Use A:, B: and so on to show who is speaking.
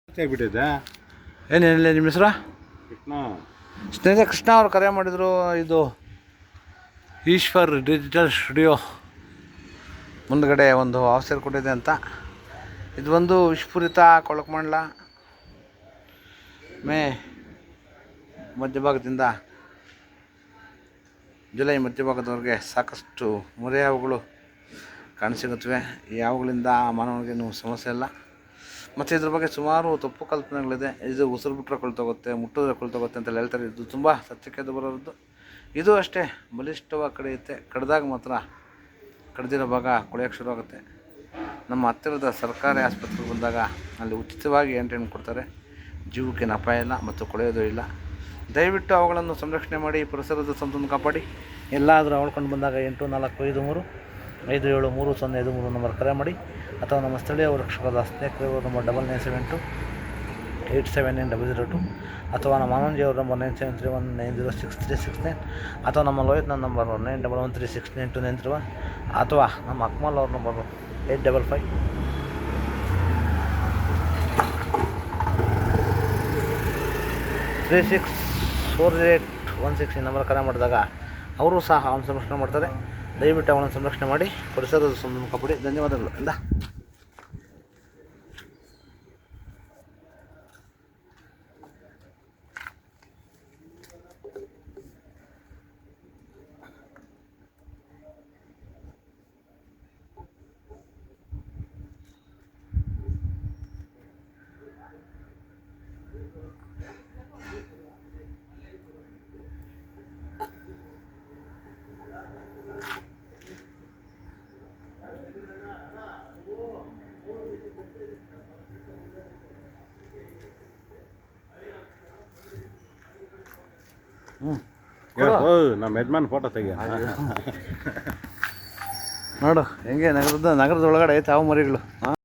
A: ಆಗ್ಬಿಟ್ಟಿದೆ.
B: ಏನೇನಿಲ್ಲ ನಿಮ್ಮ ಹೆಸರು?
A: ಕೃಷ್ಣ.
B: ಸ್ನೇಹಿತರೆ, ಕೃಷ್ಣ ಅವರು ಕರೆ ಮಾಡಿದರು. ಇದು ಈಶ್ವರ್ ಡಿಜಿಟಲ್ ಸ್ಟುಡಿಯೋ ಮುಂದ್ಗಡೆ ಒಂದು ಅವಸರ ಕೊಟ್ಟಿದೆ ಅಂತ. ಇದು ಒಂದು ವಿಷಪೂರಿತ ಕೊಳಕಮಂಡಲ ಮೇ ಮಧ್ಯಭಾಗದಿಂದ ಜುಲೈ ಮಧ್ಯಭಾಗದವರೆಗೆ ಸಾಕಷ್ಟು ಮೊರೆ ಹಾವುಗಳು ಕಾಣಸಿಗುತ್ತವೆ. ಈ ಹಾವುಗಳಿಂದ ಮಾನವನಿಗೇನು ಸಮಸ್ಯೆ ಇಲ್ಲ. ಮತ್ತು ಇದ್ರ ಬಗ್ಗೆ ಸುಮಾರು ತಪ್ಪು ಕಲ್ಪನೆಗಳಿದೆ. ಇದು ಉಸಿರು ಬಿಟ್ಟರೆ ಕೊಳ್ತೋಗುತ್ತೆ, ಮುಟ್ಟಿದ್ರೆ ಕೊಳ್ತೋಗುತ್ತೆ ಅಂತೆಲ್ಲ ಹೇಳ್ತಾರೆ. ಇದು ತುಂಬ ಸತ್ಯಕ್ಕೆ ಬರೋದು. ಇದು ಅಷ್ಟೇ ಬಲಿಷ್ಠವಾಗಿ ಕಡಿಯುತ್ತೆ. ಕಡ್ದಾಗ ಮಾತ್ರ ಕಡ್ದಿರೋ ಭಾಗ ಕೊಳೆಯೋಕ್ಕೆ ಶುರು ಆಗುತ್ತೆ. ನಮ್ಮ ಹತ್ತಿರದ ಸರ್ಕಾರಿ ಆಸ್ಪತ್ರೆಗೆ ಬಂದಾಗ ಅಲ್ಲಿ ಉಚಿತವಾಗಿ ಎಂಟೆಂಟ್ ಕೊಡ್ತಾರೆ. ಜೀವಕ್ಕೇನು ಅಪಾಯ ಇಲ್ಲ ಮತ್ತು ಕೊಳೆಯೋದು ಇಲ್ಲ. ದಯವಿಟ್ಟು ಅವುಗಳನ್ನು ಸಂರಕ್ಷಣೆ ಮಾಡಿ, ಪರಿಸರದ ಸಂತನ್ನು ಕಾಪಾಡಿ. ಎಲ್ಲಾದರೂ ಅವಳ್ಕೊಂಡು ಬಂದಾಗ 8445735053 ನಂಬರ್ ಕರೆ ಮಾಡಿ, ಅಥವಾ ನಮ್ಮ ಸ್ಥಳೀಯ ರಕ್ಷಕರ ಸ್ನೇಹಿತರು ನಂಬರ್ 9978799002, ಅಥವಾ ನಮ್ಮ ಆನಂದ್ಜಿಯವ್ರ ನಂಬರ್ 9731906369, ಅಥವಾ ನಮ್ಮ ಲೋಹಿತ್ನ ನಂಬರ್ 9113692931, ಅಥವಾ ನಮ್ಮ ಅಕ್ಮಲ್ ಅವ್ರ ನಂಬರ್ 8553640816 ಈ ನಂಬರ್ ಕರೆ ಮಾಡಿದಾಗ ಅವರು ಸಹ ಅವನ ಸಂರಕ್ಷಣೆ ಮಾಡ್ತಾರೆ. ದಯವಿಟ್ಟು ಅವನ ಸಂರಕ್ಷಣೆ ಮಾಡಿ, ಪರಿಸರದ ಸಂಬಂಧ ಕಾಪಾಡಿ. ಧನ್ಯವಾದಗಳು ಇಂದ.
A: ನಮ್ಮ ಯಜಮಾನ್ ಫೋಟೋ ತೆಗಿಯ
B: ನೋಡು ಹೆಂಗೆ ನಗರದ ಒಳಗಡೆ ಐತೆ ಹಾವು ಮರಿಗಳು.